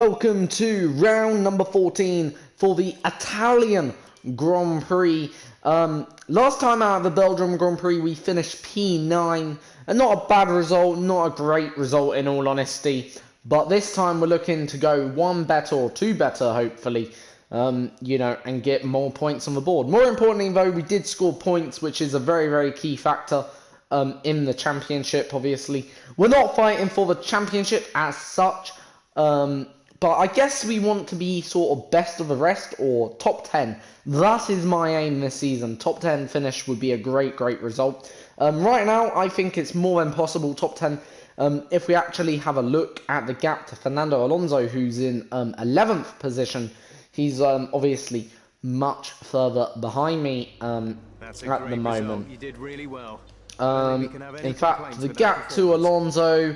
Welcome to round number 14 for the Italian Grand Prix. Last time out of the Belgium Grand Prix, we finished P9. And not a bad result, not a great result in all honesty. But this time we're looking to go one better or two better, hopefully. And get more points on the board. More importantly, though, we did score points, which is a very, very key factor in the championship, obviously. We're not fighting for the championship as such. But I guess we want to be sort of best of the rest or top 10. That is my aim this season. Top 10 finish would be a great result. Right now, I think it's more than possible top 10. If we actually have a look at the gap to Fernando Alonso, who's in 11th position, he's obviously much further behind me at the moment. You did really well. In fact, the gap to Alonso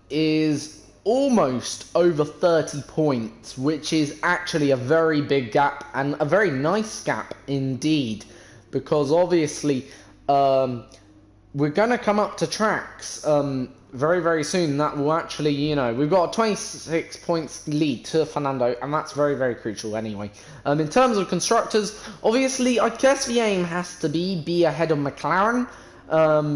is almost over 30 points, which is actually a very big gap and a very nice gap indeed, because obviously we're going to come up to tracks very soon that will actually, we've got a 26 points lead to Fernando, and that's very crucial anyway. In terms of constructors, obviously I guess the aim has to be ahead of McLaren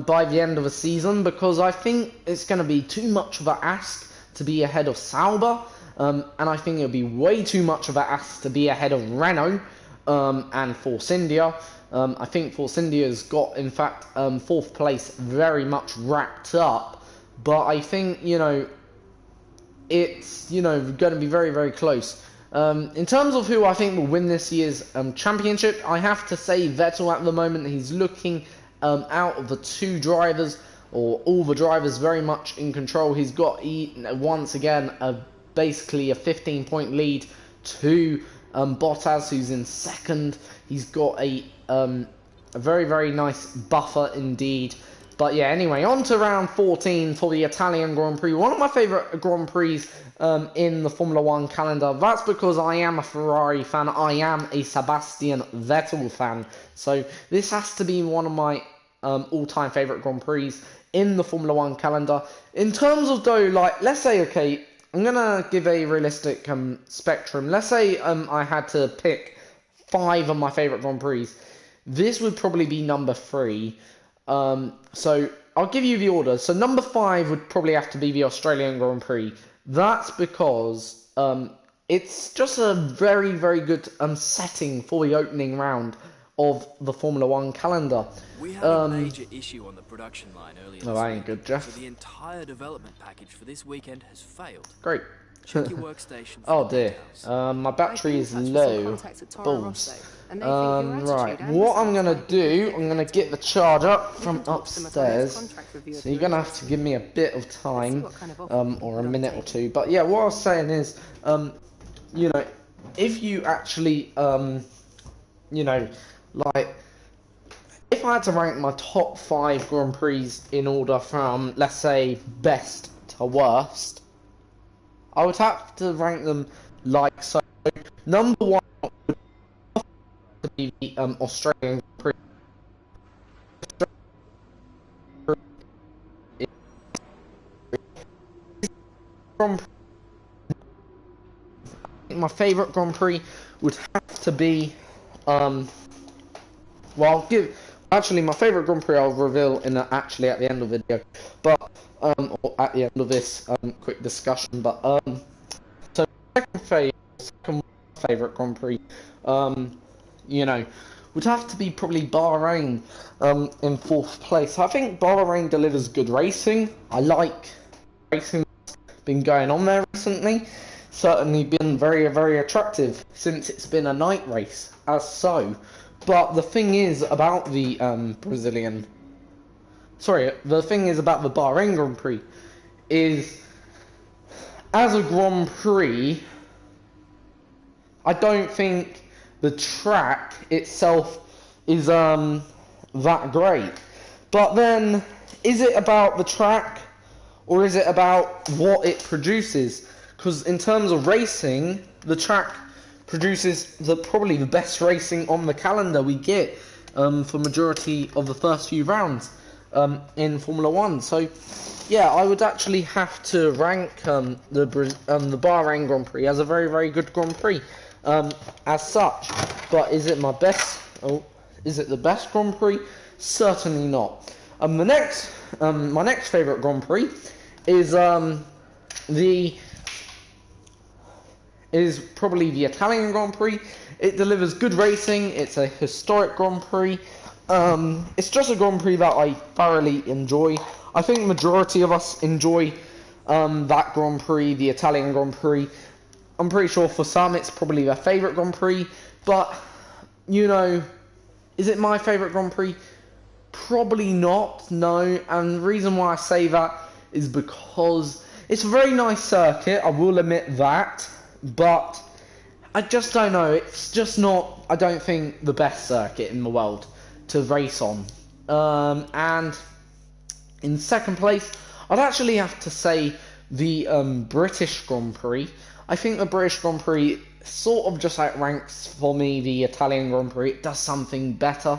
by the end of the season, because I think it's going to be too much of an ask to be ahead of Sauber, and I think it would be way too much of an ask to be ahead of Renault and Force India. I think Force India's got, in fact, 4th place very much wrapped up, but I think, it's, going to be very close. In terms of who I think will win this year's championship, I have to say Vettel at the moment. He's looking out of the two drivers, or all the drivers, very much in control. He's got, once again, basically a 15-point lead to Bottas, who's in second. He's got a very nice buffer indeed. But yeah, anyway, on to round 14 for the Italian Grand Prix. One of my favourite Grand Prix in the Formula 1 calendar. That's because I am a Ferrari fan. I am a Sebastian Vettel fan. So this has to be one of my all-time favourite Grand Prix in the Formula 1 calendar. In terms of, though, let's say, okay, I'm going to give a realistic spectrum. Let's say I had to pick 5 of my favourite Grand Prix. This would probably be number 3. So I'll give you the order. So number 5 would probably have to be the Australian Grand Prix. That's because it's just a very good setting for the opening round of the Formula 1 calendar. We had a major issue on the production line earlier this that ain't week, good, Jeff. so the entire development package for this weekend has failed. Great. Check your workstation. Oh dear, my battery is low. Balls. Right, what I'm going to do, I'm going to get the charger from upstairs. So you're going to have to give me a bit of time, or a minute or two. But yeah, what I was saying is, if you actually, if I had to rank my top 5 Grand Prix in order from, let's say, best to worst, I would have to rank them like so. Number 1 would be the Australian Grand Prix. My favourite Grand Prix would have to be, actually, my favourite Grand Prix I'll reveal actually at the end of the video, but or at the end of this quick discussion. But so second favourite Grand Prix, would have to be probably Bahrain in 4th place. I think Bahrain delivers good racing. I like racing that's been going on there recently. Certainly been very attractive since it's been a night race as so. But the thing is about the the Bahrain Grand Prix is, as a Grand Prix, I don't think the track itself is that great. But then, is it about the track, or is it about what it produces? Because in terms of racing, the track produces probably the best racing on the calendar we get for majority of the first few rounds. in Formula One. So, yeah, I would actually have to rank the Bahrain Grand Prix as a very, very good Grand Prix as such. But is it my best? Oh, is it the best Grand Prix? Certainly not. My next favourite Grand Prix is probably the Italian Grand Prix. It delivers good racing. It's a historic Grand Prix. It's just a Grand Prix that I thoroughly enjoy. I think the majority of us enjoy that Grand Prix, the Italian Grand Prix. I'm pretty sure for some it's probably their favourite Grand Prix. But, you know, is it my favourite Grand Prix? Probably not, no. And the reason why I say that is because it's a very nice circuit, I will admit that. But I just don't know. It's just not, I don't think, the best circuit in the world to race on. And in second place, I'd actually have to say the British Grand Prix. I think the British Grand Prix sort of just outranks for me the Italian Grand Prix. It does something better.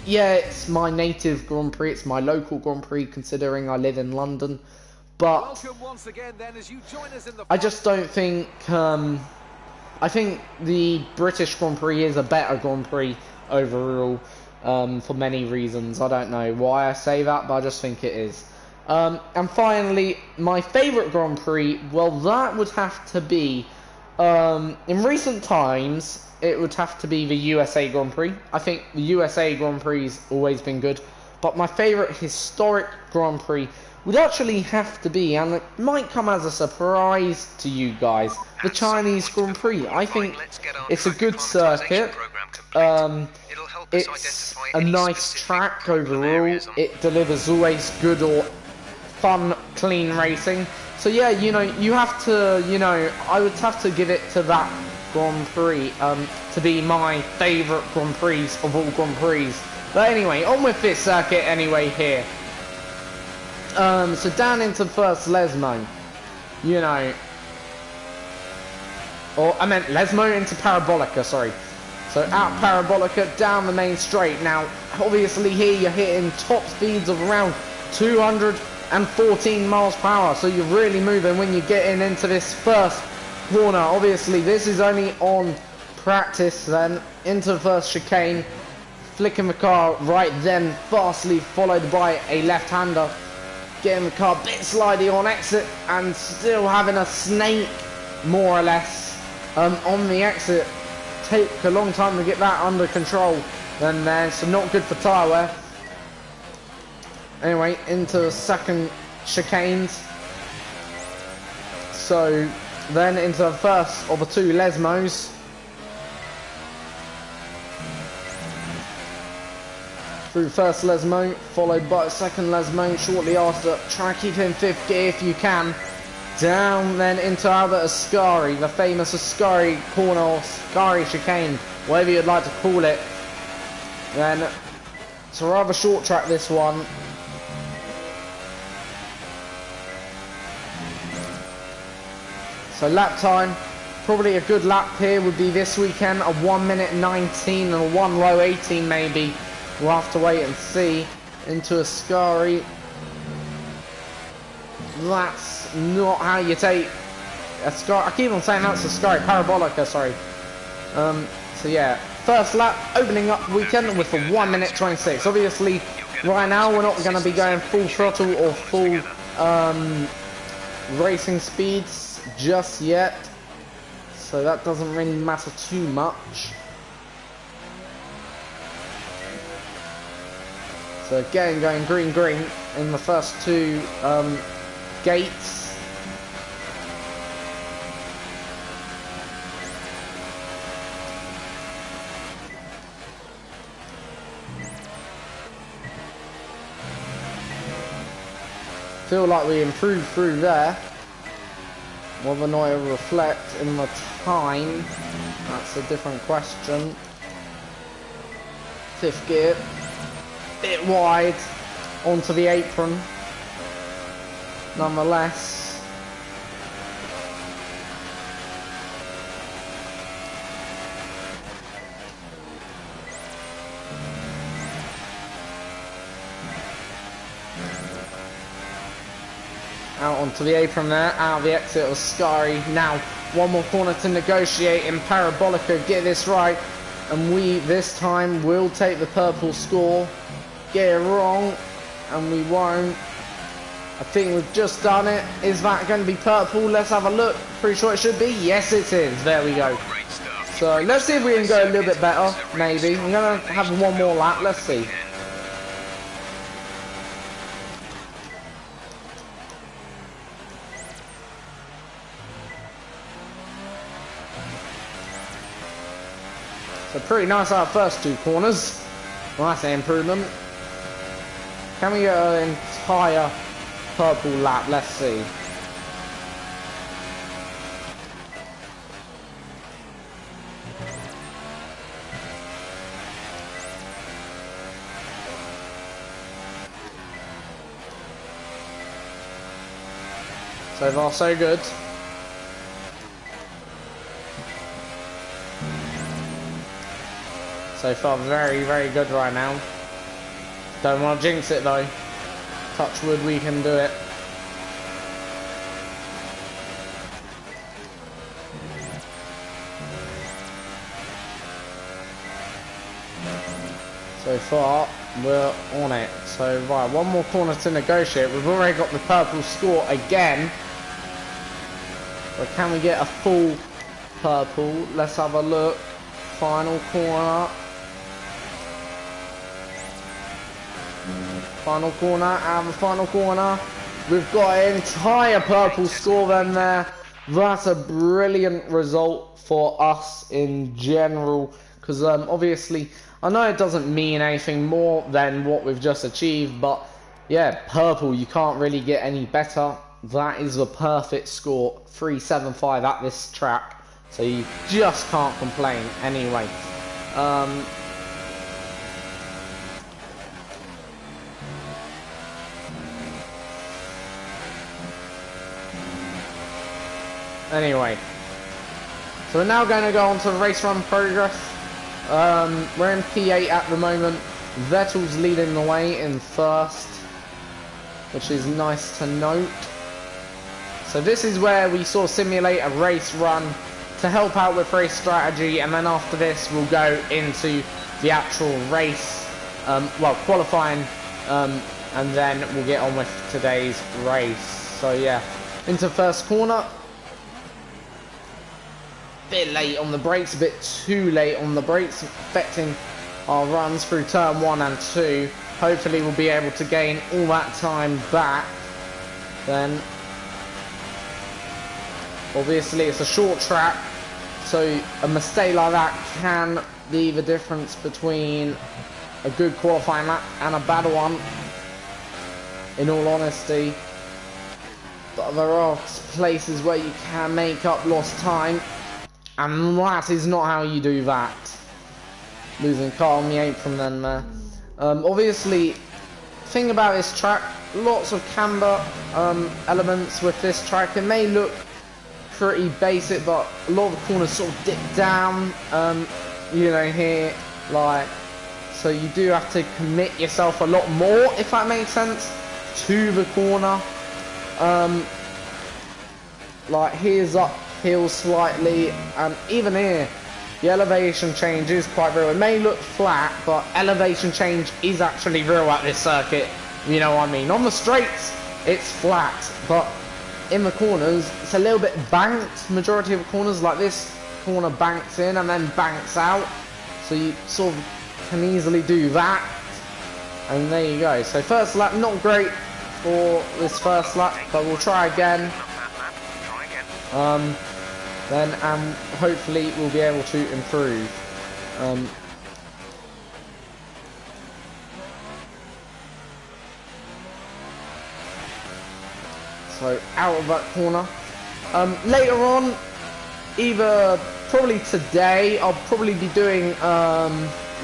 Yeah, it's my native Grand Prix. It's my local Grand Prix, considering I live in London. But once again, then, as you join us in the... I just don't think... I think the British Grand Prix is a better Grand Prix overall for many reasons. I don't know why I say that, but I just think it is. And finally, my favourite Grand Prix, well, that would have to be... in recent times, it would have to be the USA Grand Prix. I think the USA Grand Prix has always been good. But my favourite historic Grand Prix would actually have to be, and it might come as a surprise to you guys, the Chinese Grand Prix. I think it's a good circuit. It's a nice track overall. It delivers always good or fun, clean racing. So yeah, you know, you have to, you know, I would have to give it to that Grand Prix to be my favourite Grand Prix of all Grand Prix. But anyway, on with this circuit anyway here. So down into first Lesmo, you know, or I meant Lesmo into Parabolica, sorry. So out Parabolica, down the main straight. Now, obviously here you're hitting top speeds of around 214 miles per hour. So you're really moving when you're getting into this first corner. Obviously this is only on practice. Then into the first chicane, flicking the car right then, fastly followed by a left-hander. Getting the car a bit slidey on exit and still having a snake, more or less, on the exit. Take a long time to get that under control then there, so not good for tyre wear. Anyway, into the second chicanes. So then into the first of the two Lesmos. Through first Lesmo, followed by a second Lesmo shortly after. Try to keep him fifth gear if you can. Down then into Albert Ascari, the famous Ascari corner or Ascari chicane, whatever you'd like to call it. Then it's a rather short track, this one. So lap time, probably a good lap here would be this weekend, a 1 minute 19 and a 1 low 18 maybe. We'll have to wait and see. Into Ascari. That's not how you take Ascari. I keep on saying that's Ascari, Parabolica, sorry. So yeah, first lap, opening up weekend with a 1 minute 26. Obviously, right now we're not going to be going full throttle or full racing speeds just yet. So that doesn't really matter too much. So again, going green in the first two gates. Feel like we improved through there. Whether or not it will reflect in the time, that's a different question. Fifth gear. Bit wide onto the apron, nonetheless. out onto the apron there, out of the exit of Scary. Now, one more corner to negotiate in Parabolica, get this right, and we, this time, will take the purple score. Get it wrong, and we won't. I think we've just done it. Is that going to be purple? Let's have a look. Pretty sure it should be. Yes, it is. There we go. So, let's see if we can go a little bit better, maybe. I'm going to have one more lap. Let's see. So pretty nice our first two corners. Well, that's an improvement. Can we get an entire purple lap? Let's see. So far, so good. So far, very, very good right now. Don't want to jinx it though. Touch wood, we can do it. So far, we're on it. So, right, one more corner to negotiate. We've already got the purple score again. But can we get a full purple? Let's have a look. Final corner. Final corner, out of the final corner. We've got an entire purple score then there. That's a brilliant result for us in general. Because obviously, I know it doesn't mean anything more than what we've just achieved. But yeah, purple, you can't really get any better. That is the perfect score. 375 at this track. So you just can't complain anyway. Anyway, so we're now going to go on to race run progress. We're in P8 at the moment. Vettel's leading the way in first, which is nice to note. So this is where we sort of simulate a race run to help out with race strategy, and then after this we'll go into the actual race, well, qualifying, and then we'll get on with today's race. So yeah, into first corner. Bit late on the brakes, a bit too late on the brakes, affecting our runs through turn 1 and 2. Hopefully we'll be able to gain all that time back. Then obviously it's a short track, so a mistake like that can be the difference between a good qualifying lap and a bad one, in all honesty. But there are places where you can make up lost time, and that is not how you do that. Losing car on the apron then there. Obviously, thing about this track, lots of camber elements with this track. It may look pretty basic, but a lot of the corners sort of dip down, you know, here, like, so you do have to commit yourself a lot more, if that makes sense, to the corner. Like, here's uphill slightly, and even here, the elevation change is quite real. It may look flat, but elevation change is actually real at this circuit, you know what I mean. On the straights, it's flat, but in the corners, it's a little bit banked. Majority of the corners, like this corner, banks in and then banks out, so you sort of can easily do that. And there you go. So first lap, not great for this first lap, but we'll try again. Then hopefully we'll be able to improve. So out of that corner. Later on, either probably today, I'll probably be doing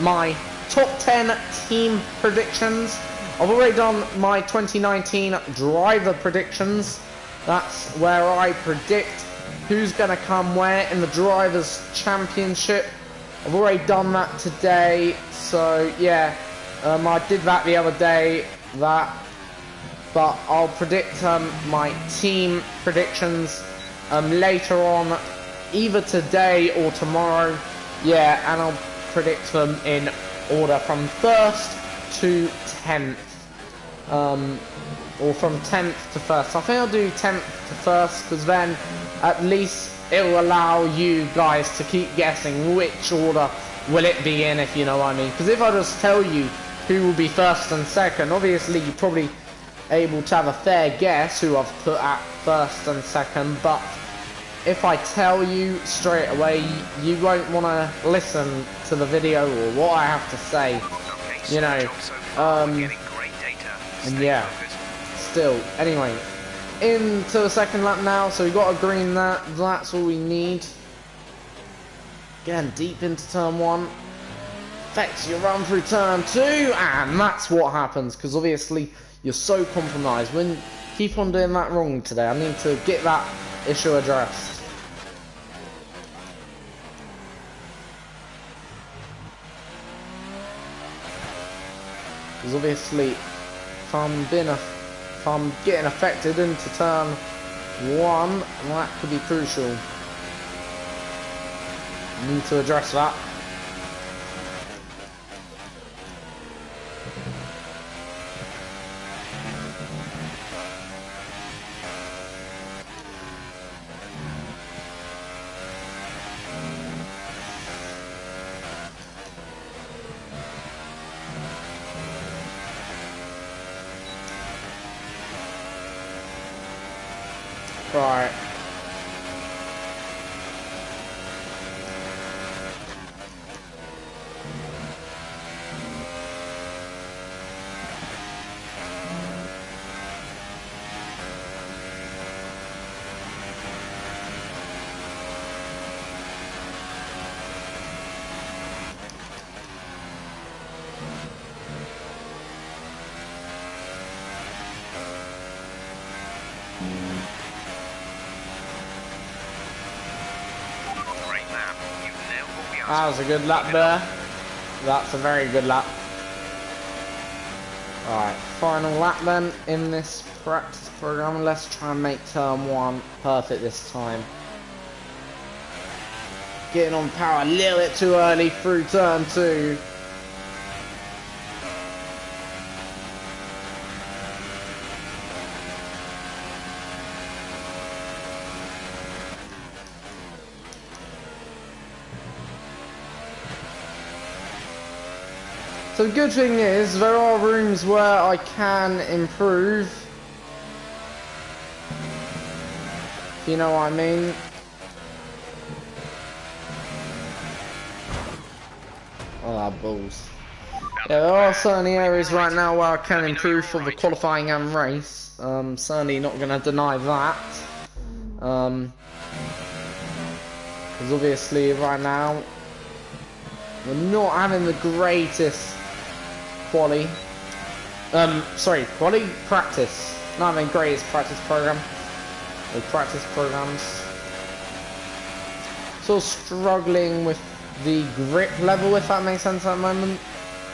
my top 10 team predictions. I've already done my 2019 driver predictions. That's where I predict who's going to come where in the Drivers' Championship. I've already done that today, so yeah, I did that the other day. That but I'll predict my team predictions later on, either today or tomorrow. Yeah, and I'll predict them in order from 1st to 10th. Or from 10th to 1st. I think I'll do 10th to 1st, because then at least it will allow you guys to keep guessing which order will it be in, if you know what I mean. Because if I just tell you who will be 1st and 2nd, obviously you're probably able to have a fair guess who I've put at 1st and 2nd, but if I tell you straight away, you won't want to listen to the video or what I have to say, you know. And yeah, still, anyway, into the 2nd lap now, so we got a green there, that's all we need. Again, deep into turn 1, affects your run through turn 2, and that's what happens, because obviously you're so compromised. When you keep on doing that wrong today, I need to get that issue addressed. Because obviously, if I'm getting affected into turn 1, that could be crucial. Need to address that. Right. That was a good lap there. That's a very good lap. Alright, final lap then in this practice program. Let's try and make turn 1 perfect this time. Getting on power a little bit too early through turn 2. So the good thing is, there are rooms where I can improve. If you know what I mean. Oh, balls. Yeah, there are certainly areas right now where I can improve for the qualifying and race. Certainly not going to deny that. Because obviously right now, we're not having the greatest quali practice. Not having greatest practice program. Or practice programs. Sort of struggling with the grip level, if that makes sense at the moment.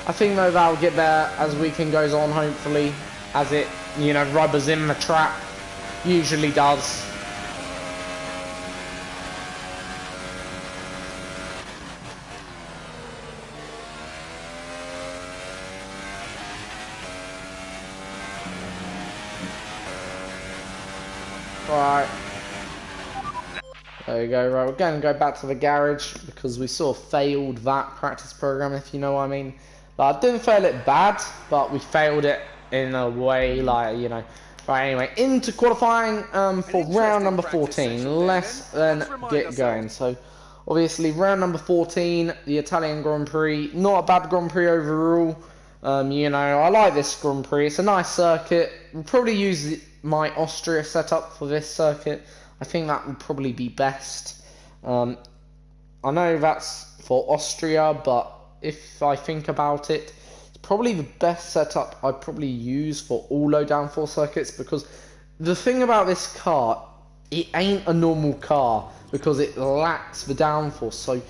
I think though that'll get better as weekend goes on, hopefully. As it, you know, rubbers in the track. Usually does. Right. There we go. Right, we're going to go back to the garage because we sort of failed that practice program, if you know what I mean. Like, I didn't fail it bad, but we failed it in a way, like, you know. Right, anyway, into qualifying for round number 14. Let's then get going. So, obviously, round number 14, the Italian Grand Prix. Not a bad Grand Prix overall. You know, I like this Grand Prix. It's a nice circuit. We'll probably use my Austria setup for this circuit. I think that would probably be best. I know that's for Austria, but if I think about it, it's probably the best setup I'd probably use for all low downforce circuits, because the thing about this car, it ain't a normal car because it lacks the downforce. So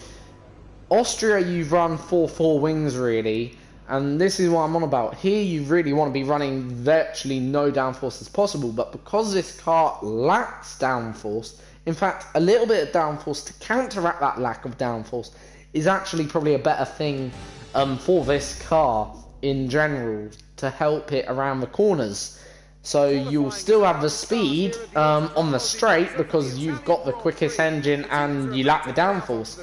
Austria, you've run 4 wings really, And this is what I'm on about. Here you really want to be running virtually no downforce as possible, but because this car lacks downforce, in fact a little bit of downforce to counteract that lack of downforce is actually probably a better thing for this car in general to help it around the corners. So you'll still have the speed on the straight because you've got the quickest engine and you lack the downforce.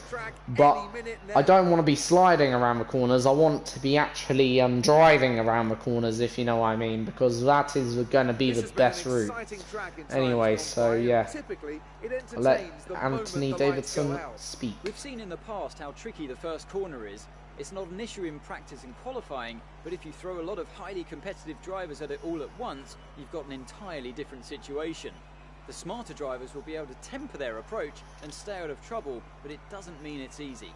But I don't want to be sliding around the corners. I want to be actually driving around the corners, if you know what I mean, because that is going to be the best route. Anyway, so yeah, I'll let Anthony Davidson speak. We've seen in the past how tricky the first corner is. It's not an issue in practice and qualifying, but if you throw a lot of highly competitive drivers at it all at once, you've got an entirely different situation. The smarter drivers will be able to temper their approach and stay out of trouble, but it doesn't mean it's easy.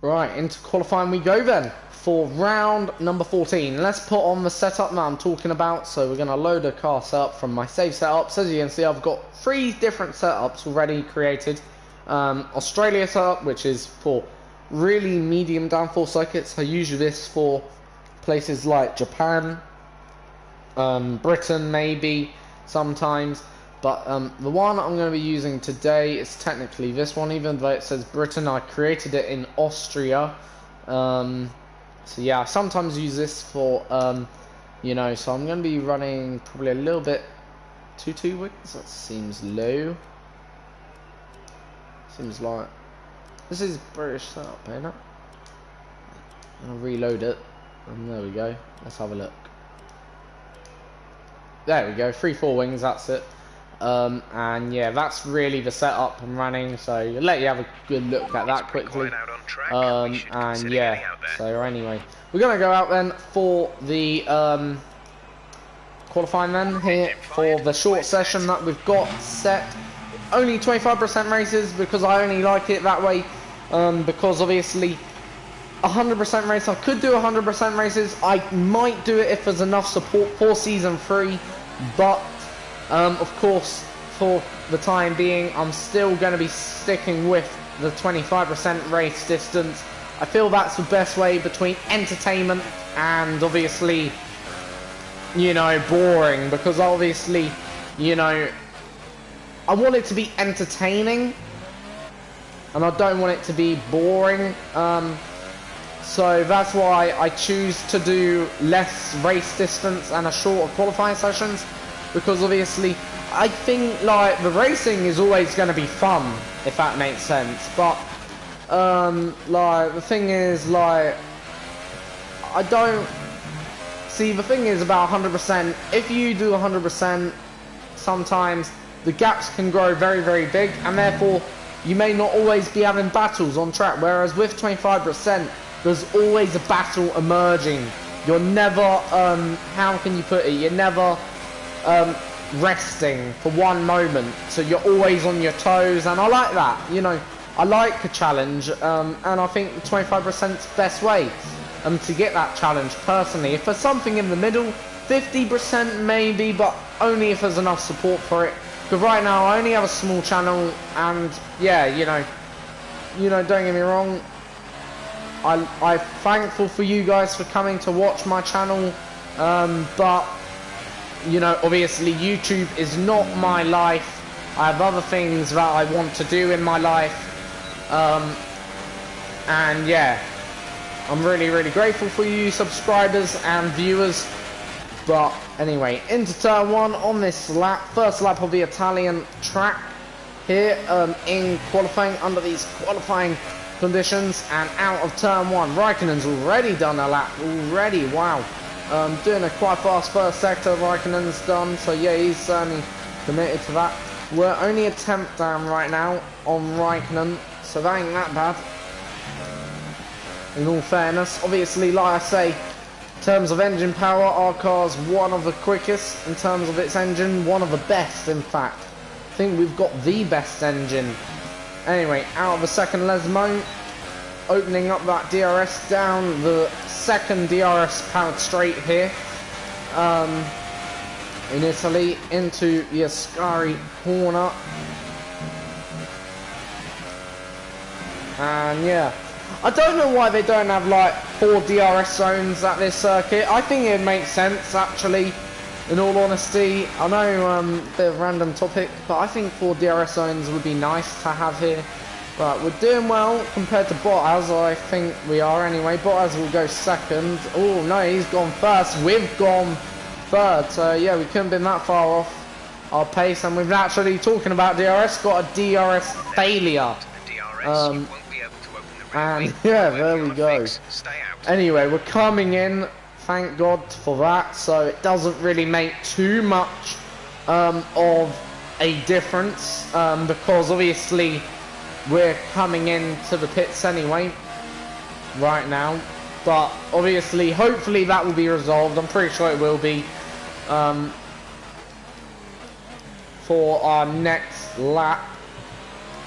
Right, into qualifying we go then, for round number 14. Let's put on the setup that I'm talking about. So we're going to load a car setup from my save setups. As you can see, I've got 3 different setups already created. Australia setup, which is for really medium downforce circuits. I use this for places like Japan, Britain maybe sometimes, but the one I'm going to be using today is technically this one, even though it says Britain. I created it in Austria, so yeah, I sometimes use this for you know, so I'm going to be running probably a little bit 2 wings. That seems low. Seems like this is British setup, ain't it? I'll reload it, and there we go. Let's have a look. There we go, 3-4 wings, that's it. And yeah, that's really the setup I'm running, so I'll let you have a good look at that quickly. And yeah, so anyway, we're going to go out then for the qualifying then here for the short session that we've got set. Only 25% races because I only like it that way, because obviously 100% race, I could do 100% races. I might do it if there's enough support for season 3, but of course for the time being I'm still going to be sticking with the 25% race distance. I feel that's the best way between entertainment and obviously, you know, boring, because obviously, you know, I want it to be entertaining and I don't want it to be boring, so that's why I choose to do less race distance and a shorter qualifying sessions, because obviously I think like the racing is always going to be fun, if that makes sense, but like the thing is, like, I don't see, the thing is about 100%, if you do 100%, sometimes the gaps can grow very, very big, and therefore you may not always be having battles on track, whereas with 25%, there's always a battle emerging. You're never, how can you put it, you're never resting for one moment, so you're always on your toes, and I like that, you know, I like a challenge, and I think 25% is the best way to get that challenge personally. If there's something in the middle, 50% maybe, but only if there's enough support for it. Because right now I only have a small channel, and yeah, you know, don't get me wrong, I'm thankful for you guys for coming to watch my channel, but you know, obviously YouTube is not my life. I have other things that I want to do in my life, and yeah, I'm really, really grateful for you subscribers and viewers. But anyway, into turn 1 on this lap, first lap of the Italian track here, in qualifying under these qualifying conditions, and out of turn 1. Raikkonen's already done a lap, already, wow. Doing a quite fast first sector, Raikkonen's done, so yeah, he's certainly committed to that. We're only a tenth down right now on Raikkonen, so that ain't that bad. In all fairness, obviously, like I say, in terms of engine power, our car's one of the quickest. In terms of its engine, one of the best, in fact. I think we've got the best engine. Anyway, out of the second Lesmo, opening up that DRS down the second DRS powered straight here, in Italy, into the Ascari corner. And yeah, I don't know why they don't have like 4 DRS zones at this circuit. I think it makes sense, actually, in all honesty. I know bit of a random topic, but I think 4 DRS zones would be nice to have here. But we're doing well compared to Bottas, I think we are anyway. Bottas will go second. Oh no, he's gone first. We've gone third. So yeah, we couldn't have been that far off our pace. And we've actually, talking about DRS, got a DRS failure. And yeah, there we go. Anyway, we're coming in, thank God for that. So it doesn't really make too much of a difference because obviously we're coming into the pits anyway right now. But obviously, hopefully that will be resolved. I'm pretty sure it will be for our next lap.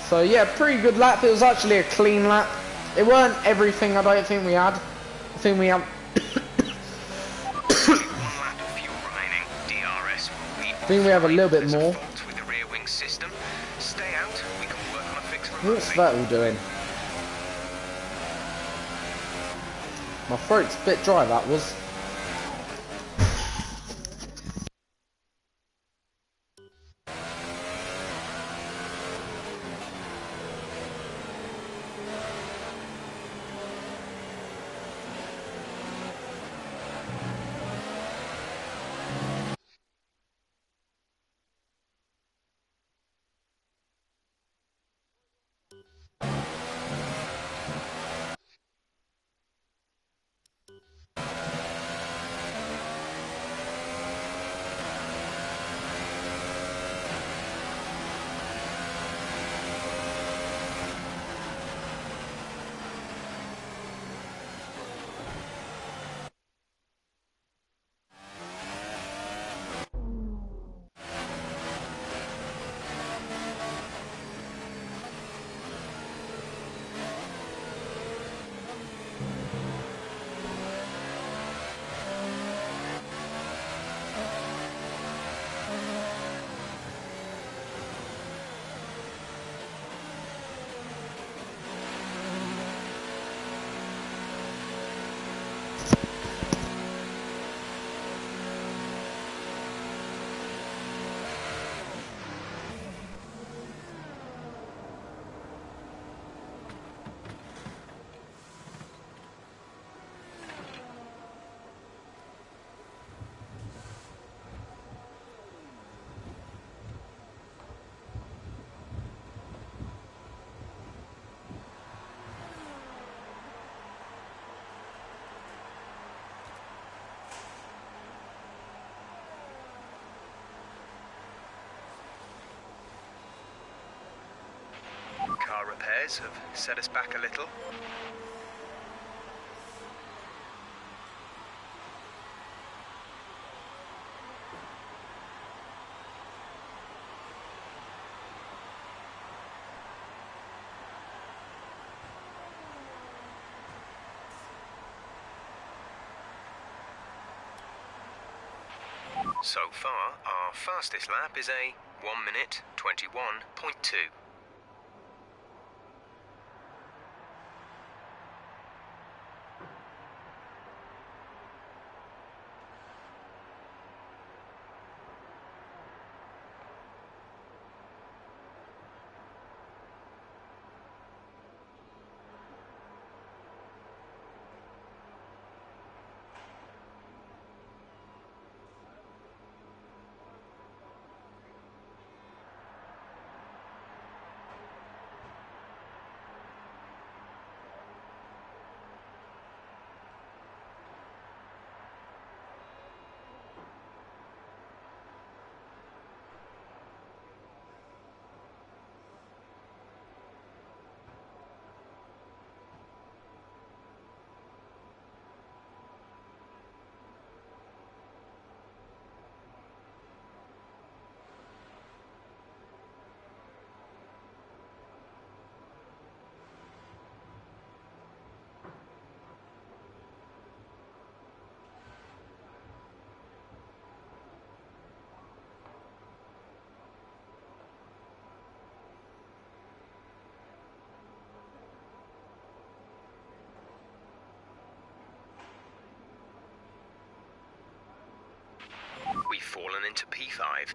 So yeah, pretty good lap. It was actually a clean lap. It weren't everything I don't think we had. I think we have I think we have a little bit more. What's that all doing? My throat's a bit dry, that was. Car repairs have set us back a little. So far, our fastest lap is a 1 minute 21.2. fallen into P5.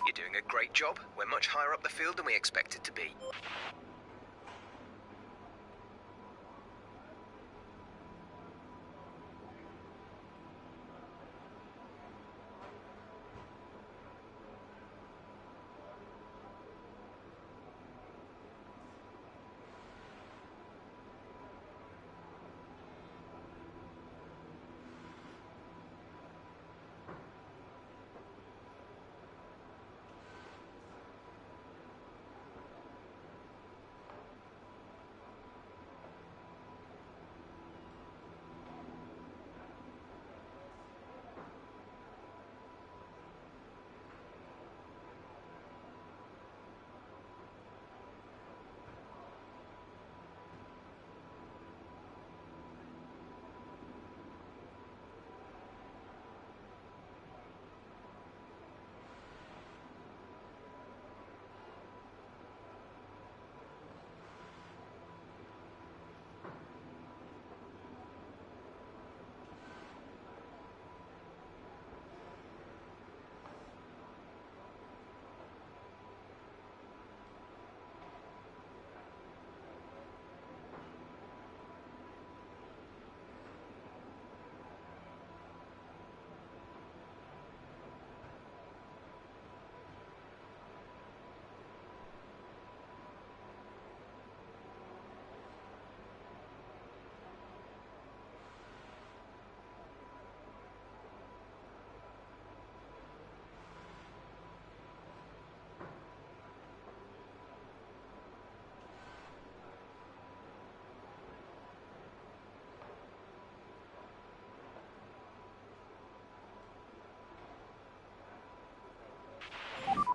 You're doing a great job. We're much higher up the field than we expected to be.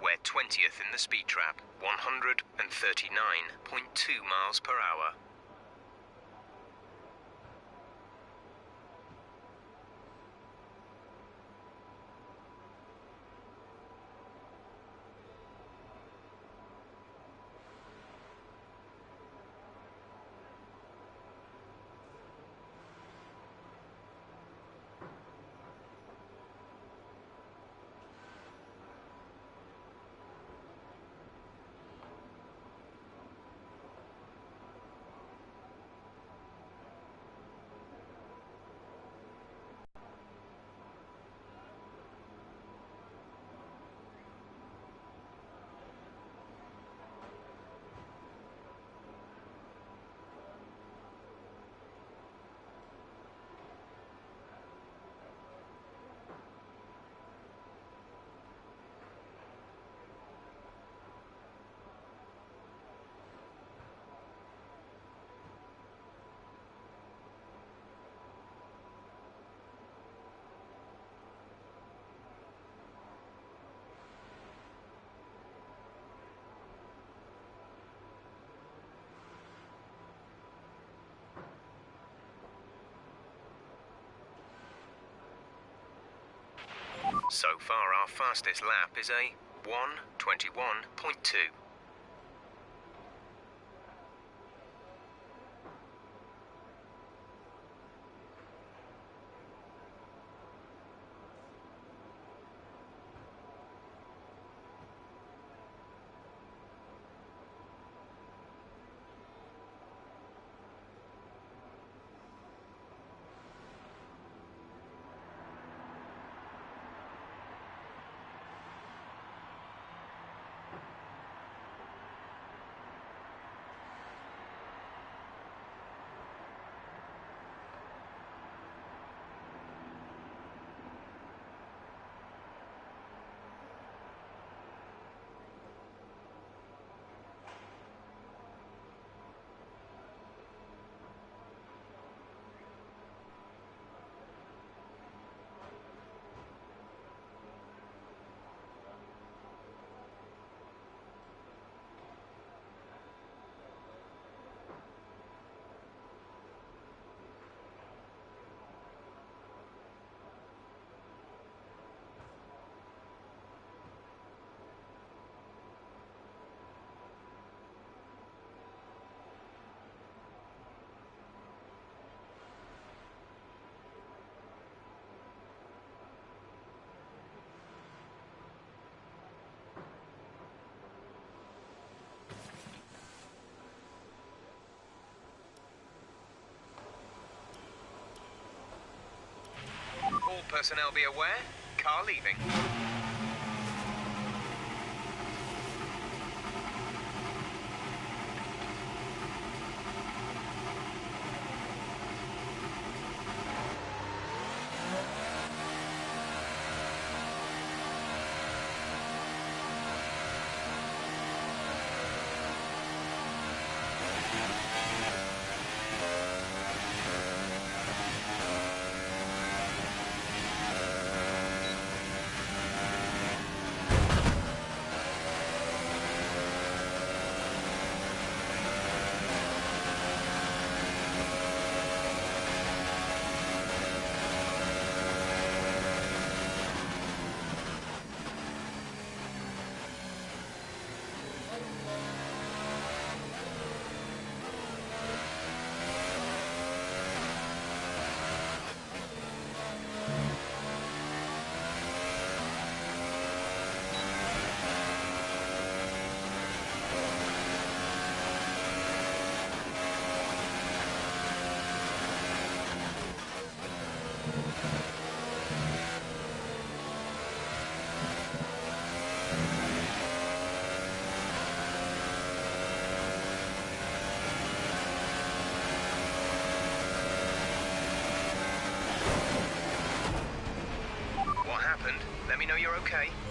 We're 20th in the speed trap, 139.2 miles per hour. So far, our fastest lap is a 1:21.2. All personnel be aware. Car leaving. Let me know you're okay.